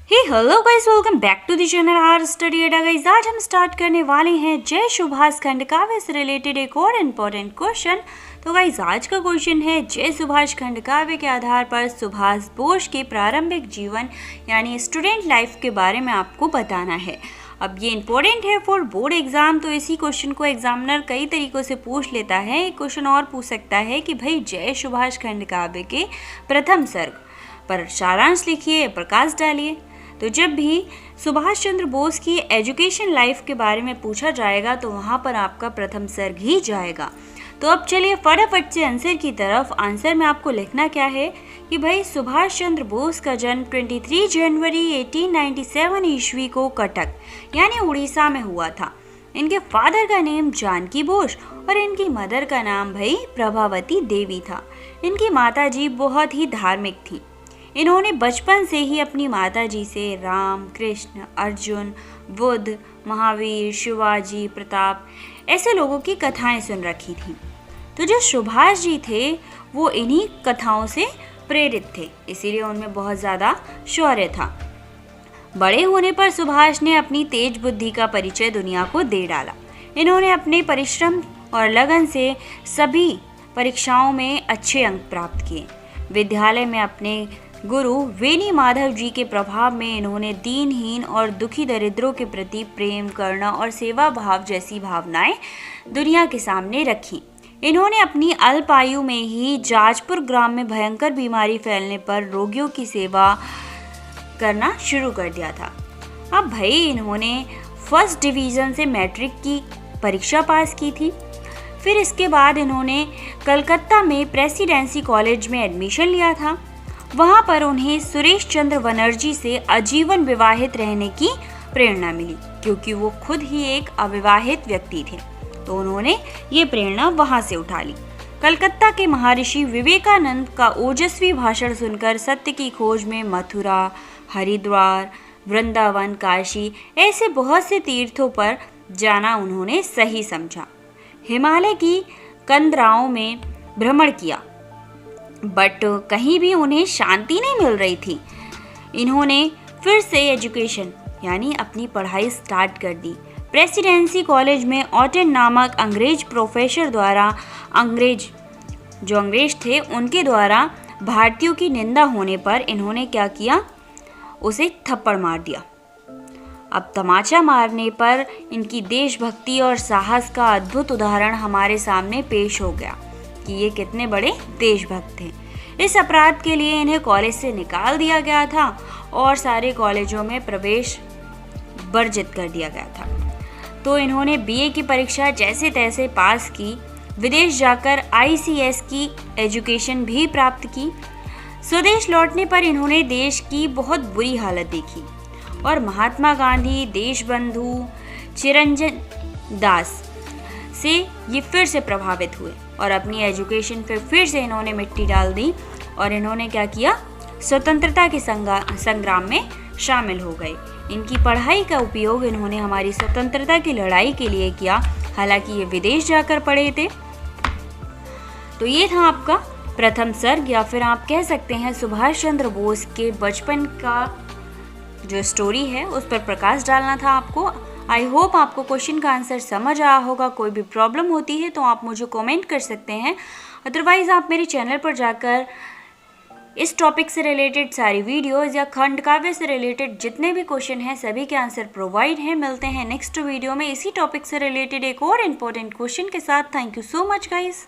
Hey hello guys, welcome back to the channel R study Adda. Guys आज हम start करने वाले हैं जय सुभाष खंड काव्य से रिलेटेड एक और इम्पोर्टेंट क्वेश्चन। तो गाइस आज का क्वेश्चन है जय सुभाष खंड काव्य के आधार पर सुभाष बोस के प्रारंभिक जीवन यानी स्टूडेंट लाइफ के बारे में आपको बताना है। अब ये इंपॉर्टेंट है फॉर बोर्ड एग्जाम, तो इसी क्वेश्चन को एग्जामिनर कई तरीक़ों से पूछ लेता है। एक क्वेश्चन और पूछ सकता है कि भाई जय सुभाष खंड काव्य के प्रथम सर्ग पर सारांश लिखिए, प्रकाश डालिए। तो जब भी सुभाष चंद्र बोस की एजुकेशन लाइफ के बारे में पूछा जाएगा तो वहाँ पर आपका प्रथम सर्ग ही जाएगा। तो अब चलिए फटाफट से आंसर की तरफ। आंसर में आपको लिखना क्या है कि भाई सुभाष चंद्र बोस का जन्म 23 जनवरी 1897 ईस्वी को कटक यानी उड़ीसा में हुआ था। इनके फादर का नेम जानकी बोस और इनकी मदर का नाम भाई प्रभावती देवी था। इनकी माताजी बहुत ही धार्मिक थी। इन्होंने बचपन से ही अपनी माताजी से राम, कृष्ण, अर्जुन, बुद्ध, महावीर, शिवाजी, प्रताप ऐसे लोगों की कथाएं सुन रखी थी। तो जो सुभाष जी थे वो इन्हीं कथाओं से प्रेरित थे, इसीलिए उनमें बहुत ज़्यादा शौर्य था। बड़े होने पर सुभाष ने अपनी तेज बुद्धि का परिचय दुनिया को दे डाला। इन्होंने अपने परिश्रम और लगन से सभी परीक्षाओं में अच्छे अंक प्राप्त किए। विद्यालय में अपने गुरु वेणी माधव जी के प्रभाव में इन्होंने दीनहीन और दुखी दरिद्रों के प्रति प्रेम, करुणा और सेवा भाव जैसी भावनाएं दुनिया के सामने रखी। इन्होंने अपनी अल्प आयु में ही जाजपुर ग्राम में भयंकर बीमारी फैलने पर रोगियों की सेवा करना शुरू कर दिया था। अब भाई इन्होंने फर्स्ट डिवीज़न से मैट्रिक की परीक्षा पास की थी। फिर इसके बाद इन्होंने कलकत्ता में प्रेसिडेंसी कॉलेज में एडमिशन लिया था। वहाँ पर उन्हें सुरेश चंद्र बनर्जी से आजीवन विवाहित रहने की प्रेरणा मिली, क्योंकि वो खुद ही एक अविवाहित व्यक्ति थे। तो उन्होंने ये प्रेरणा वहाँ से उठा ली। कलकत्ता के महर्षि विवेकानंद का ओजस्वी भाषण सुनकर सत्य की खोज में मथुरा, हरिद्वार, वृंदावन, काशी ऐसे बहुत से तीर्थों पर जाना उन्होंने सही समझा। हिमालय की कंदराओं में भ्रमण किया, बट कहीं भी उन्हें शांति नहीं मिल रही थी। इन्होंने फिर से एजुकेशन यानी अपनी पढ़ाई स्टार्ट कर दी। प्रेसिडेंसी कॉलेज में ऑटन नामक अंग्रेज प्रोफेसर द्वारा अंग्रेज थे उनके द्वारा भारतीयों की निंदा होने पर इन्होंने क्या किया, उसे थप्पड़ मार दिया। अब तमाचा मारने पर इनकी देशभक्ति और साहस का अद्भुत उदाहरण हमारे सामने पेश हो गया कि ये कितने बड़े देशभक्त थे। इस अपराध के लिए इन्हें कॉलेज से निकाल दिया गया था और सारे कॉलेजों में प्रवेश वर्जित कर दिया गया था। तो इन्होंने बीए की परीक्षा जैसे तैसे पास की। विदेश जाकर आईसीएस की एजुकेशन भी प्राप्त की। स्वदेश लौटने पर इन्होंने देश की बहुत बुरी हालत देखी और महात्मा गांधी, देशबंधु चिरंजन दास से ये फिर से प्रभावित हुए और अपनी एजुकेशन फिर से इन्होंने मिट्टी डाल दी और इन्होंने क्या किया, स्वतंत्रता के संग्राम में शामिल हो गए। इनकी पढ़ाई का उपयोग इन्होंने हमारी स्वतंत्रता की लड़ाई के लिए किया, हालांकि ये विदेश जाकर पढ़े थे। तो ये था आपका प्रथम सर्ग, या फिर आप कह सकते हैं सुभाष चंद्र बोस के बचपन का जो स्टोरी है उस पर प्रकाश डालना था आपको। आई होप आपको क्वेश्चन का आंसर समझ आया होगा। कोई भी प्रॉब्लम होती है तो आप मुझे कमेंट कर सकते हैं, अदरवाइज़ आप मेरे चैनल पर जाकर इस टॉपिक से रिलेटेड सारी वीडियोस या खंड काव्य से रिलेटेड जितने भी क्वेश्चन हैं सभी के आंसर प्रोवाइड हैं। मिलते हैं नेक्स्ट वीडियो में इसी टॉपिक से रिलेटेड एक और इम्पोर्टेंट क्वेश्चन के साथ। Thank you so much guys.